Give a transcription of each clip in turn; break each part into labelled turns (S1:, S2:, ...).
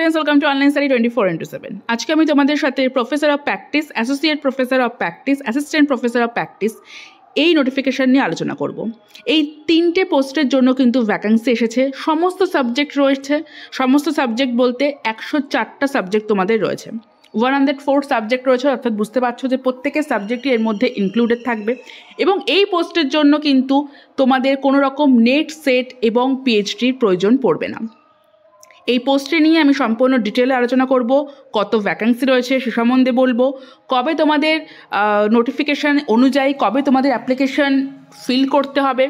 S1: Friends welcome to online study 24/7 आज के तुम्हारे साथे professor of practice associate professor of practice assistant professor of practice এই notification নিয়ে আলোচনা করব। এই তিনটে পোস্টের জন্য কিন্তু ভ্যাকেন্সি এসেছে, সমস্ত সাবজেক্ট রয়েছে। সমস্ত সাবজেক্ট বলতে 104টা সাবজেক্ট তোমাদের রয়েছে, 104 সাবজেক্ট রয়েছে, অর্থাৎ বুঝতে পারছো যে প্রত্যেকের সাবজেক্টই এর মধ্যে ইনক্লুডেড থাকবে। এবং এই পোস্টের জন্য কিন্তু তোমাদের কোনো রকম নেট সেট এবং পিএইচডির প্রয়োজন পড়বে না। এই পোস্টে নিয়ে আমি সম্পূর্ণ ডিটেলে আলোচনা করব, কত ভ্যাকেন্সি রয়েছে সে সম্বন্ধে বলবো, কবে তোমাদের নোটিফিকেশান অনুযায়ী কবে তোমাদের অ্যাপ্লিকেশন ফিল করতে হবে,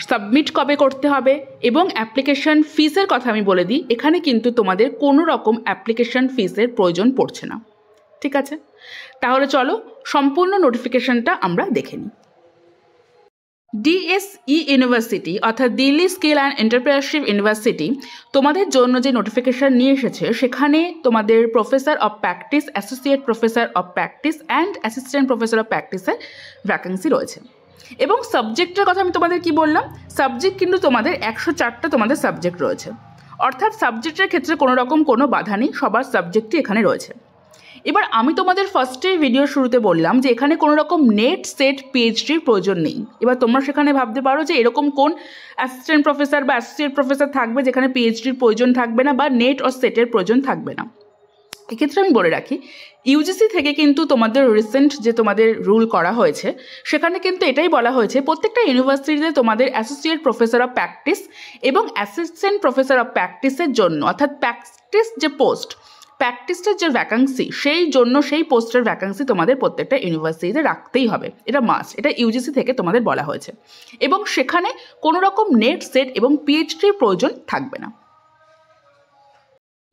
S1: সাবমিট কবে করতে হবে, এবং অ্যাপ্লিকেশন ফিসের কথা আমি বলে দিই। এখানে কিন্তু তোমাদের কোনো রকম অ্যাপ্লিকেশন ফিসের প্রয়োজন পড়ছে না, ঠিক আছে? তাহলে চলো সম্পূর্ণ নোটিফিকেশানটা আমরা দেখে নিই। ডিএসই ইউনিভার্সিটি অর্থাৎ Delhi skill and entrepreneurship university তোমাদের জন্য যে নোটিফিকেশান নিয়ে এসেছে সেখানে তোমাদের professor of practice, associate professor of practice and assistant professor of প্র্যাকটিসের ভ্যাকেন্সি রয়েছে। এবং সাবজেক্টের কথা আমি তোমাদের কি বললাম, সাবজেক্ট কিন্তু তোমাদের 104টা তোমাদের সাবজেক্ট রয়েছে, অর্থাৎ সাবজেক্টের ক্ষেত্রে কোনো রকম কোনো বাধা নেই, সবার সাবজেক্টই এখানে রয়েছে। এবার আমি তোমাদের ফার্স্টে ভিডিও শুরুতে বললাম যে এখানে কোনো রকম নেট সেট পিএইচডির প্রয়োজন নেই। এবার তোমরা সেখানে ভাবতে পারো যে এরকম কোন অ্যাসিস্ট্যান্ট প্রফেসর বা অ্যাসোসিয়েট প্রফেসর থাকবে যেখানে পিএইচডির প্রয়োজন থাকবে না বা নেট ও সেটের প্রয়োজন থাকবে না। এক্ষেত্রে আমি বলে রাখি, ইউজিসি থেকে কিন্তু তোমাদের রিসেন্ট যে তোমাদের রুল করা হয়েছে সেখানে কিন্তু এটাই বলা হয়েছে প্রত্যেকটা ইউনিভার্সিটিতে তোমাদের অ্যাসোসিয়েট প্রফেসর অফ প্র্যাকটিস এবং অ্যাসিস্ট্যান্ট প্রফেসর অফ প্র্যাকটিসের জন্য, অর্থাৎ প্র্যাকটিস যে পোস্ট, প্র্যাকটিসের যে ভ্যাকান্সি সেই জন্য সেই পোস্টের ভ্যাকান্সি তোমাদের প্রত্যেকটা ইউনিভার্সিটিতে রাখতেই হবে, এটা মাস্ট, এটা ইউজিসি থেকে তোমাদের বলা হয়েছে। এবং সেখানে কোনো রকম নেট সেট এবং পিএইচডির প্রয়োজন থাকবে না।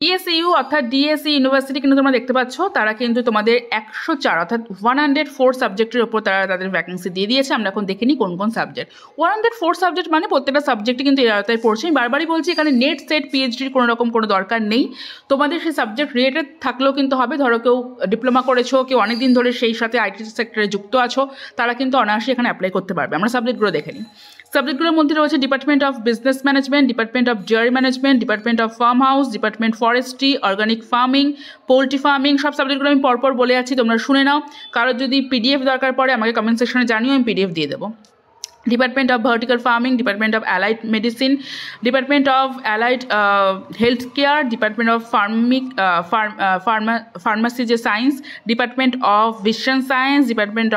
S1: ডিএসইউ অর্থাৎ ডিএসই ইউনিভার্সিটি কিন্তু তোমরা দেখতে পাচ্ছ তারা কিন্তু তোমাদের 104 অর্থাৎ 104 সাবজেক্টের ওপর তারা তাদের ভ্যাকেন্সি দিয়ে দিয়েছে। আমরা এখন দেখে নিই কোন কোন সাবজেক্ট। 104 সাবজেক্ট মানে প্রত্যেকটা সাবজেক্টই কিন্তু এর আওতায় পড়ছে। আমি বারবারই বলছি এখানে নেট সেট পিএইচডির কোনো রকম কোনো দরকার নেই, তোমাদের সেই সাবজেক্ট রিলেটেড থাকলেও কিন্তু হবে। ধরো কেউ ডিপ্লোমা করেছো, কেউ অনেকদিন ধরে সেই সাথে আইটি সেক্টরে যুক্ত আছো, তারা কিন্তু অনায়াসে এখানে অ্যাপ্লাই করতে পারবে। আমরা সাবজেক্টগুলো দেখে নিই। সাবজেক্টগুলোর মধ্যে রয়েছে department of business management, department of dairy management, department of farm house, department forestry, organic farming, poultry farming. সব সাবজেক্টগুলো আমি পরপর বলে যাচ্ছি, তোমরা শুনে নাও। কারোর যদি পিডিএফ দরকার পড়ে আমাকে কমেন্ট সেকশনে জানিও, আমি পিডিএফ দিয়ে দেবো। Department of vertical farming, department of allied medicine, department of allied health care, department of pharmacy যে science, department of vision science, department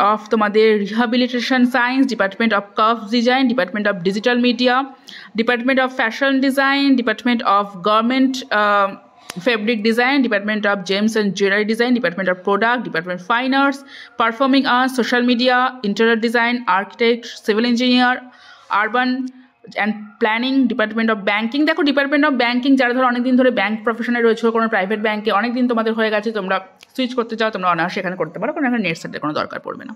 S1: of তোমাদের rehabilitation science, department of curve design, department of digital media, department of fashion design, department of garment fabric design, department of gems and jewellery design, department of product, department fine arts, performing arts, social media, interior design, architect, civil engineer, urban and planning, department of banking. দেখো department of banking যারা ধরো অনেকদিন ধরে bank প্রফেশনে রয়েছে, কোনো private ব্যাঙ্কে অনেকদিন তোমাদের হয়ে গেছে, তোমরা সুইচ করতে চাও, তোমরা অনায়াসে এখানে করতে পারো, কারণ এখানে নেট সেটের কোনো দরকার পড়বে না।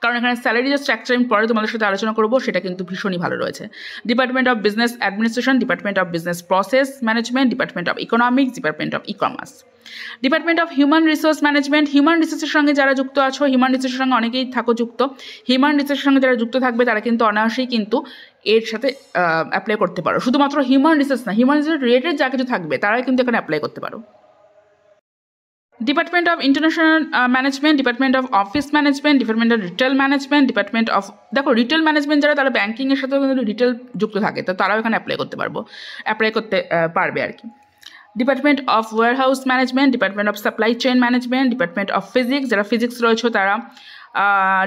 S1: কারণ এখানে স্যালারি যে স্ট্রাকচার আমি পরে তোমাদের সাথে আলোচনা করবো সেটা কিন্তু ভীষণই ভালো রয়েছে। Department of business administration, department of business process management, department of economics, department of e commerce, department of human resource management. Human রিসোর্সের সঙ্গে যারা যুক্ত আছো, হিউম্যান রিসোর্সের সঙ্গে অনেকেই থাকো যুক্ত, হিউম্যান রিসোর্সের সঙ্গে যারা যুক্ত থাকবে তারা কিন্তু অনায়াসেই কিন্তু এর সাথে অ্যাপ্লাই করতে পারো। শুধুমাত্র হিউম্যান রিসোর্স না, হিউম্যান রিসোর্স রিলেটেড যা কিছু থাকবে তারাই কিন্তু এখানে অ্যাপ্লাই করতে পারো। Department of international management, department of office management, department of retail management, department of, দেখো রিটেল ম্যানেজমেন্ট যারা তারা ব্যাঙ্কিংয়ের সাথেও কিন্তু রিটেল যুক্ত থাকে, তো তারাও এখানে অ্যাপ্লাই করতে পারবে আর কি। Department of warehouse management, department of supply chain management, department of physics, যারা ফিজিক্স রয়েছে তারা,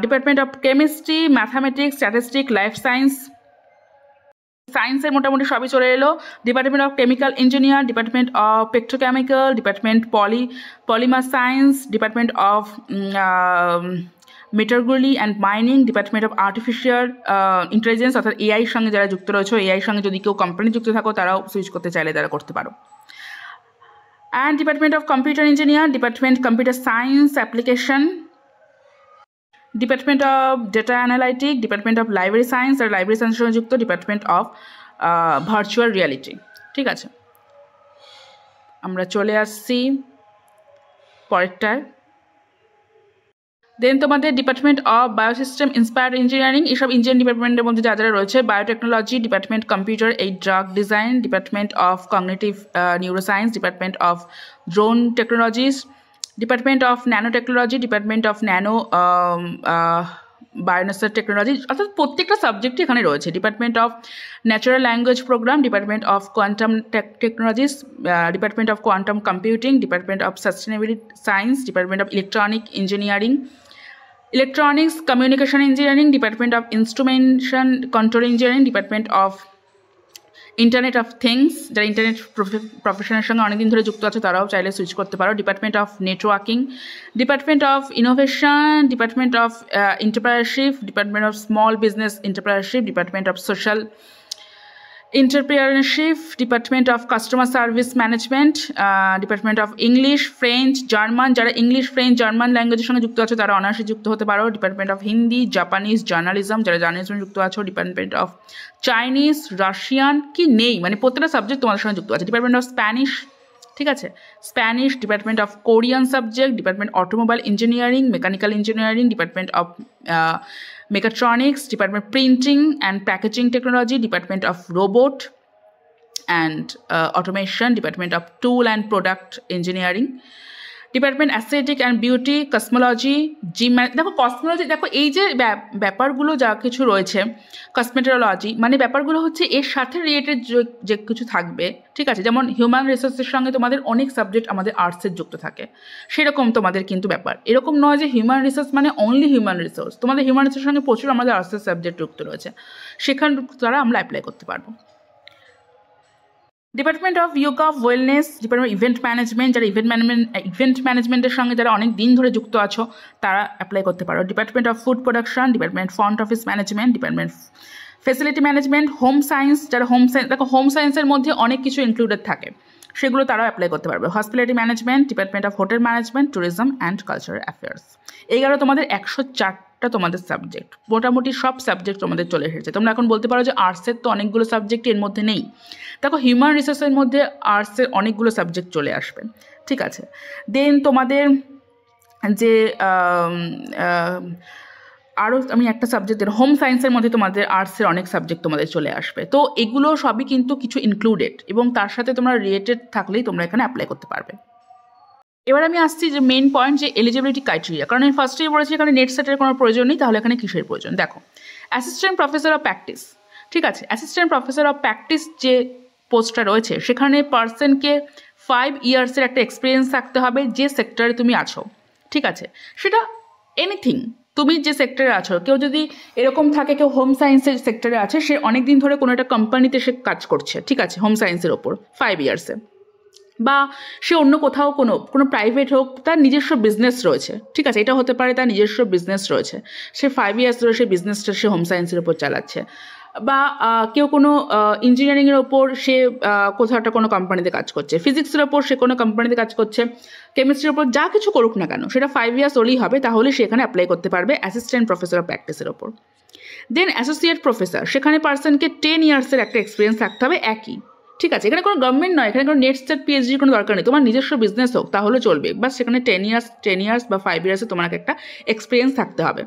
S1: department of chemistry, mathematics, statistic, life science, সায়েন্সের মোটামুটি সবই চলে এলো। Department of chemical engineer, department of petrochemical, department polymer science, department of metallurgy and mining, department of artificial intelligence অর্থাৎ এআইয়ের সঙ্গে যারা যুক্ত রয়েছে, এআইয়ের সঙ্গে যদি কেউ কোম্পানি যুক্ত থাকো তারাও সুইচ করতে চাইলে তারা করতে পারো। And department of computer engineer, department computer science application, department of data analytic, department of library science আর লাইব্রেরি সায়েন্সের সঙ্গে যুক্ত, ডিপার্টমেন্ট অফ ভার্চুয়াল রিয়ালিটি। ঠিক আছে, আমরা চলে আসছি পরেরটায়। দেন তোমাদের department of biosystem inspired engineering, এইসব ইঞ্জিনিয়ারিং ডিপার্টমেন্টের মধ্যে যা যারা রয়েছে, biotechnology, department computer aid drug design, department of cognitive neuroscience, department of drone technologies, department of nano technology, department of nano biosensor technology, অর্থাৎ প্রত্যেকটা সাবজেক্টই এখানে রয়েছে। Department of natural language program, department of quantum technologies, department of quantum computing, department of sustainability science, department of electronic engineering, electronics communication engineering, department of instrumentation control engineering, department of internet of things, যারা internet প্রফেশনের সঙ্গে অনেকদিন ধরে যুক্ত আছে তারাও চাইলে switch করতে পারো। Department of networking, department of innovation, department of entrepreneurship, department of small business entrepreneurship, department of social entrepreneurship, department of customer service management, department of English, French, German, যারা ইংলিশ, ফ্রেঞ্চ, জার্মান ল্যাঙ্গুয়েজের সঙ্গে যুক্ত আছো তারা অনার্সে যুক্ত হতে পারো। Department of Hindi, Japanese, journalism, যারা জার্নালিজমে যুক্ত আছো। ডিপার্টমেন্ট অফ চাইনিজ, রাশিয়ান, কি নেই মানে প্রত্যেকটা সাবজেক্ট তোমাদের সঙ্গে যুক্ত আছে। ডিপার্টমেন্ট অফ স্প্যানিশ, ঠিক আছে, Spanish, department of Korean subject, department automobile engineering, mechanical engineering, department of mechatronics, department printing and packaging technology, department of robot and automation, department of tool and product engineering, department aesthetic and beauty, cosmology, gym, দেখো cosmology, দেখো এই যে ব্যাপারগুলো যা কিছু রয়েছে, cosmetology, মানে ব্যাপারগুলো হচ্ছে এর সাথে রিলেটেড যে কিছু থাকবে, ঠিক আছে, যেমন হিউম্যান রিসোর্সের সঙ্গে তোমাদের অনেক সাবজেক্ট আমাদের আর্টসের যুক্ত থাকে, সেরকম তোমাদের কিন্তু ব্যাপার এরকম নয় যে হিউম্যান রিসোর্স মানে অনলি হিউম্যান রিসোর্স, তোমাদের হিউম্যান রিসোর্সের সঙ্গে প্রচুর আমাদের আর্টসের সাবজেক্ট যুক্ত রয়েছে, সেখান দ্বারা আমরা অ্যাপ্লাই করতে পারবো। Department of yoga, wellness, department event management, যারা ইভেন্ট ম্যানেজমেন্টের সঙ্গে যারা অনেক দিন ধরে যুক্ত আছো তারা অ্যাপ্লাই করতে পারো। Department of food production, department front office management, department facility management, home science, যারা হোম সায়েন্স, দেখো হোম সায়েন্সের মধ্যে অনেক কিছু ইনক্লুডেড থাকে, সেগুলো তারাও অ্যাপ্লাই করতে পারবে। Hospitality management, department of hotel management, tourism and cultural affairs. এই গেল তোমাদের 104টা তোমাদের সাবজেক্ট, মোটামুটি সব সাবজেক্ট তোমাদের চলে এসেছে। তোমরা এখন বলতে পারো যে আর্টসের তো অনেকগুলো সাবজেক্ট এর মধ্যে নেই, দেখো হিউম্যান রিসোর্সের মধ্যে আর্টসের অনেকগুলো সাবজেক্ট চলে আসবে, ঠিক আছে। দেন তোমাদের যে আরও আমি একটা সাবজেক্টের হোম সায়েন্সের মধ্যে তোমাদের আর্টসের অনেক সাবজেক্ট তোমাদের চলে আসবে, তো এগুলো সবই কিন্তু কিছু ইনক্লুডেড এবং তার সাথে তোমরা রিলেটেড থাকলেই তোমরা এখানে অ্যাপ্লাই করতে পারবে। এবার আমি আসছি যে মেন পয়েন্ট, যে এলিজিবিলিটি ক্রাইটেরিয়া, কারণ আমি ফার্স্টেই বলেছি এখানে নেট সেটের কোনো প্রয়োজন নেই, তাহলে এখানে কিসের প্রয়োজন? দেখো অ্যাসিস্ট্যান্ট প্রফেসর অফ প্র্যাকটিস, ঠিক আছে, অ্যাসিস্ট্যান্ট প্রফেসর অফ প্র্যাকটিস যে পোস্টটা রয়েছে সেখানে পার্সনকে 5 ইয়ার্সের একটা এক্সপিরিয়েন্স থাকতে হবে যে সেক্টরে তুমি আছো, ঠিক আছে, সেটা এনিথিং, তুমি যে সেক্টরে আছো, কেউ যদি এরকম থাকে কেউ হোম সায়েন্সের সেক্টরে আছে, সে অনেক দিন ধরে কোনো একটা কোম্পানিতে সে কাজ করছে, ঠিক আছে, হোম সায়েন্সের ওপর 5 ইয়ার্সে, বা সে অন্য কোথাও কোনো প্রাইভেট হোক তার নিজস্ব বিজনেস রয়েছে, ঠিক আছে, এটা হতে পারে তার নিজস্ব বিজনেস রয়েছে, সে 5 ইয়ার্স ধরে সে বিজনেসটা সে হোম সায়েন্সের ওপর চালাচ্ছে, বা কেউ কোনো ইঞ্জিনিয়ারিংয়ের ওপর সে কোথাও একটা কোনো কোম্পানিতে কাজ করছে, ফিজিক্সের ওপর সে কোনো কোম্পানিতে কাজ করছে, কেমিস্ট্রির ওপর যা কিছু করুক না কেন সেটা 5 ইয়ার্স হলেই হবে, তাহলে সেখানে অ্যাপ্লাই করতে পারবে অ্যাসিস্ট্যান্ট প্রফেসর অফ প্র্যাকটিসের ওপর। দেন অ্যাসোসিয়েট প্রফেসর, সেখানে পার্সনকে 10 ইয়ার্সের একটা এক্সপিরিয়েন্স থাকতে হবে একই, ঠিক আছে, এখানে কোনো গভর্নমেন্ট নয়, এখানে কোনো নেট সেট পিএইচডির কোনো দরকার নেই, তোমার নিজস্ব বিজনেস হোক তাহলে চলবে, বাস সেখানে 10 ইয়ার্স বা 5 ইয়ার্সে তোমাকে একটা এক্সপিরিয়েন্স থাকতে হবে।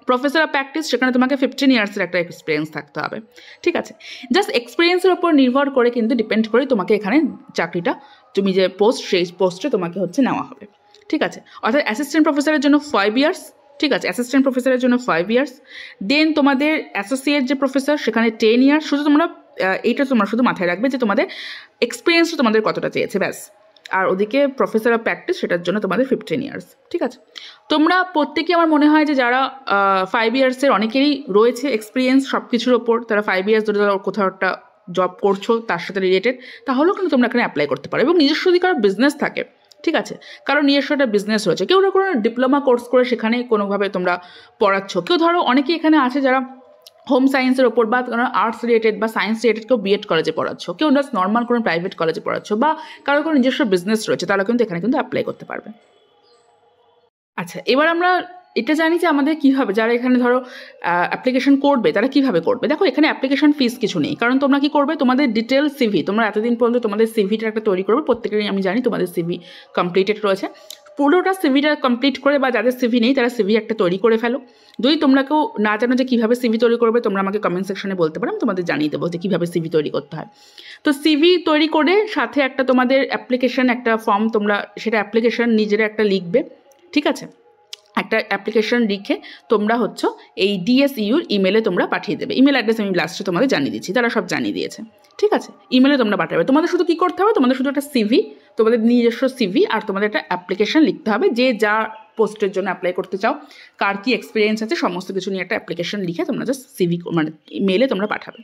S1: প্রফেসর অফ প্র্যাকটিস, সেখানে তোমাকে 15 ইয়ার্সের একটা এক্সপিরিয়েন্স থাকতে হবে, ঠিক আছে, জাস্ট এক্সপিরিয়েন্সের ওপর নির্ভর করে কিন্তু ডিপেন্ড করে তোমাকে এখানে চাকরিটা, তুমি যে পোস্ট সেই পোস্টে তোমাকে হচ্ছে নেওয়া হবে, ঠিক আছে, অর্থাৎ অ্যাসিস্ট্যান্ট প্রফেসরের জন্য 5 ইয়ার্স, ঠিক আছে, অ্যাসিস্ট্যান্ট প্রফেসরের জন্য 5 ইয়ার্স, দেন তোমাদের অ্যাসোসিয়েট যে প্রফেসর সেখানে 10 ইয়ার্স, শুধু তোমরা এইটা তোমরা শুধু মাথায় রাখবে যে তোমাদের এক্সপিরিয়েন্সটা তোমাদের কতটা চেয়েছে ব্যাস, আর ওদিকে প্রফেসর অফ প্র্যাকটিস সেটার জন্য তোমাদের 15 ইয়ার্স, ঠিক আছে। তোমরা প্রত্যেকেই আমার মনে হয় যে যারা 5 ইয়ার্সের অনেকেরই রয়েছে এক্সপিরিয়েন্স সব কিছুর ওপর, তারা 5 ইয়ার্স ধরে কোথাও একটা জব করছো তার সাথে রিলেটেড, তাহলেও কিন্তু তোমরা এখানে অ্যাপ্লাই করতে পারো, এবং নিজস্ব যদি কারো বিজনেস থাকে, ঠিক আছে, কারণ নিজস্ব একটা বিজনেস রয়েছে, কেউ না কোনো ডিপ্লোমা কোর্স করে সেখানে কোনোভাবে তোমরা পড়াচ্ছ, কেউ ধরো অনেকেই এখানে আছে যারা হোম সায়েন্সের ওপর বা আর্টস রিলেটেড বা সায়েন্স রিলেটেড, কেউ বিএড কলেজে পড়াচ্ছ, কেউ জাস্ট নর্মাল কোনো প্রাইভেট কলেজে পড়াচ্ছ, বা কারো কোনো নিজস্ব বিজনেস রয়েছে, তারা কিন্তু এখানে কিন্তু অ্যাপ্লাই করতে পারবে। আচ্ছা, এবার আমরা এটা জানি যে আমাদের কীভাবে, যারা এখানে ধরো অ্যাপ্লিকেশন করবে তারা কীভাবে করবে। দেখো এখানে অ্যাপ্লিকেশন ফিস কিছু নেই, কারণ তোমরা কী করবে, তোমাদের ডিটেল সিভি, তোমরা এতদিন পর্যন্ত তোমাদের সিভিটা একটা তৈরি করবে, প্রত্যেকেরই আমি জানি তোমাদের সিভি কমপ্লিটেড রয়েছে, পুরোটা সিভিটা কমপ্লিট করে, বা যাদের সিভি নেই তারা সিভি একটা তৈরি করে ফেলো। যদি তোমরা কেউ না জানো যে কীভাবে সিভি তৈরি করবে, তোমরা আমাকে কমেন্ট সেকশনে বলতে পারো, আমি তোমাদের জানিয়ে দেবো যে কীভাবে সিভি তৈরি করতে হয়। তো সিভি তৈরি করে সাথে একটা তোমাদের অ্যাপ্লিকেশন, একটা ফর্ম, তোমরা সেটা অ্যাপ্লিকেশন নিজেরা একটা লিখবে, ঠিক আছে? একটা অ্যাপ্লিকেশন লিখে তোমরা হচ্ছে এই ডিএসইউর ইমেলে তোমরা পাঠিয়ে দেবে। ইমেল অ্যাড্রেস আমি লাস্টে তোমাদের জানিয়ে দিচ্ছি, তারা সব জানিয়ে দিয়েছে, ঠিক আছে? ইমেলে তোমরা পাঠাবে। তোমাদের শুধু কী করতে হবে, তোমাদের শুধু একটা সিভি, তোমাদের নিজস্ব সিভি আর তোমাদের একটা অ্যাপ্লিকেশন লিখতে হবে, যে যা পোস্টের জন্য অ্যাপ্লাই করতে চাও, কার কী এক্সপিরিয়েন্স আছে, সমস্ত কিছু নিয়ে একটা অ্যাপ্লিকেশন লিখে তোমরা জাস্ট সিভি মানে মেলে তোমরা পাঠাবে।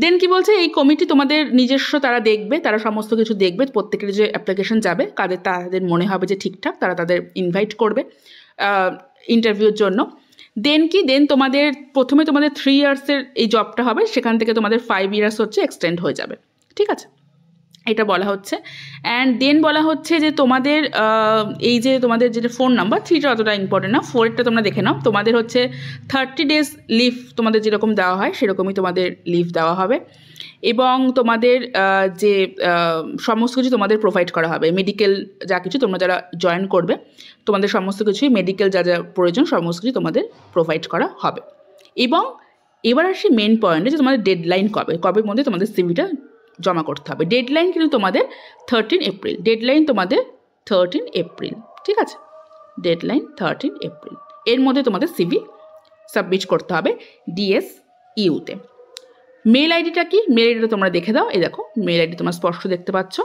S1: দেন কি বলছে, এই কমিটি তোমাদের নিজস্ব, তারা দেখবে, তারা সমস্ত কিছু দেখবে, প্রত্যেকের যে অ্যাপ্লিকেশন যাবে তাদের মনে হবে যে ঠিকঠাক, তারা তাদের ইনভাইট করবে ইন্টারভিউর জন্য। দেন তোমাদের প্রথমে তোমাদের 3 ইয়ার্সের এই জবটা হবে, সেখান থেকে তোমাদের 5 ইয়ার্স হচ্ছে এক্সটেন্ড হয়ে যাবে, ঠিক আছে? এটা বলা হচ্ছে। অ্যান্ড দেন বলা হচ্ছে যে তোমাদের এই যে তোমাদের যেটা ফোন নাম্বার, 3টা অতটা ইম্পর্টেন্ট না, 4টা তোমরা দেখে নাও। তোমাদের হচ্ছে 30 ডেজ লিভ তোমাদের যেরকম দেওয়া হয় সেরকমই তোমাদের লিভ দেওয়া হবে, এবং তোমাদের যে সমস্ত কিছু তোমাদের প্রোভাইড করা হবে। মেডিকেল যা কিছু তোমরা যারা জয়েন করবে, তোমাদের সমস্ত কিছুই মেডিকেল যা যা প্রয়োজন সমস্ত কিছু তোমাদের প্রোভাইড করা হবে। এবং এবার আসি মেন পয়েন্টে, যে তোমাদের ডেডলাইন কবে মধ্যে তোমাদের সিভিটা জমা করতে হবে। ডেডলাইন কিন্তু তোমাদের 13 এপ্রিল, ডেডলাইন তোমাদের 13 এপ্রিল, ঠিক আছে? ডেডলাইন 13 এপ্রিল, এর মধ্যে তোমাদের সিভি সাবমিট করতে হবে ডিএসইউতে। মেল আইডিটা কি, মেল আইডিটা তোমরা দেখে দাও। এই দেখো মেল আইডি তোমরা স্পষ্ট দেখতে পাচ্ছ,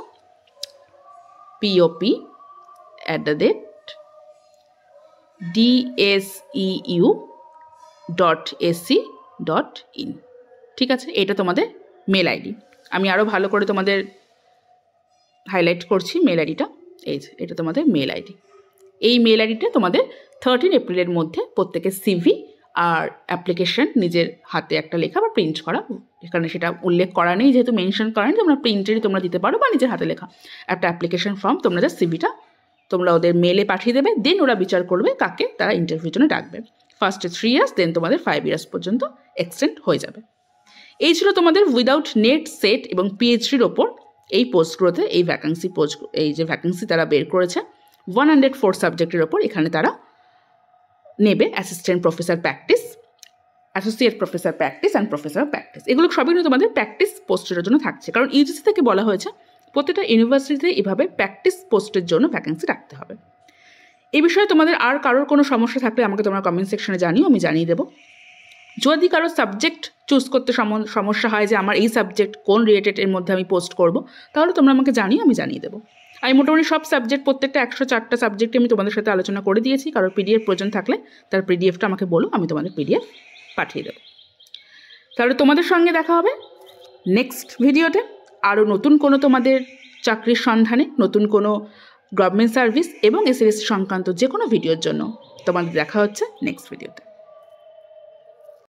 S1: pop@dseu.ac.in, ঠিক আছে? এটা তোমাদের মেল আইডি। আমি আরও ভালো করে তোমাদের হাইলাইট করছি মেল আইডিটা, এই যে এটা তোমাদের মেল আইডি। এই মেল আইডিটা তোমাদের 13 এপ্রিলের মধ্যে প্রত্যেকের সিভি আর অ্যাপ্লিকেশন নিজের হাতে একটা লেখা বা প্রিন্ট করা, এখানে সেটা উল্লেখ করা নেই যেহেতু মেনশন করা নেই, তোমরা প্রিন্টেরই তোমরা দিতে পারো, বা নিজের হাতে লেখা একটা অ্যাপ্লিকেশন ফর্ম তোমরা জাস্ট সিভিটা তোমরা ওদের মেলে পাঠিয়ে দেবে। দেন ওরা বিচার করবে কাকে তারা ইন্টারভিউর জন্য ডাকবে। ফার্স্টে 3 ইয়ার্স, দেন তোমাদের 5 ইয়ার্স পর্যন্ত এক্সটেন্ড হয়ে যাবে। এই ছিল তোমাদের উইদাউট নেট, সেট এবং পিএইচডির ওপর এই পোস্টগুলোতে এই যে ভ্যাকেন্সি তারা বের করেছে 104 সাবজেক্টের ওপর। এখানে তারা নেবে assistant professor practice, associate professor practice and professor practice. এগুলো সবই তোমাদের প্র্যাকটিস পোস্টের জন্য থাকছে, কারণ ইউজিসি থেকে বলা হয়েছে প্রত্যেকটা ইউনিভার্সিটিতে এভাবে প্র্যাকটিস পোস্টের জন্য ভ্যাকেন্সি রাখতে হবে। এই বিষয়ে তোমাদের আর কারোর কোনো সমস্যা থাকলে আমাকে তোমরা কমেন্ট সেকশনে জানিও, আমি জানিয়ে দেবো। যদি কারো সাবজেক্ট চুজ করতে সমস্যা হয় যে আমার এই সাবজেক্ট কোন রিলেটেড এর মধ্যে আমি পোস্ট করব, তাহলে তোমরা আমাকে জানিও, আমি জানিয়ে দেবো। আমি মোটামুটি সব সাবজেক্ট, প্রত্যেকটা 104টা সাবজেক্টে আমি তোমাদের সাথে আলোচনা করে দিয়েছি। কারোর পিডিএফ প্রয়োজন থাকলে তার পিডিএফটা আমাকে বলো, আমি তোমাদের পিডিএফ পাঠিয়ে দেবো। তাহলে তোমাদের সঙ্গে দেখা হবে নেক্সট ভিডিওতে, আরও নতুন কোনো তোমাদের চাকরির সন্ধানে, নতুন কোনো গভর্নমেন্ট সার্ভিস এবং এসএসসি সংক্রান্ত যে কোনো ভিডিওর জন্য তোমাদের দেখা হচ্ছে নেক্সট ভিডিওতে।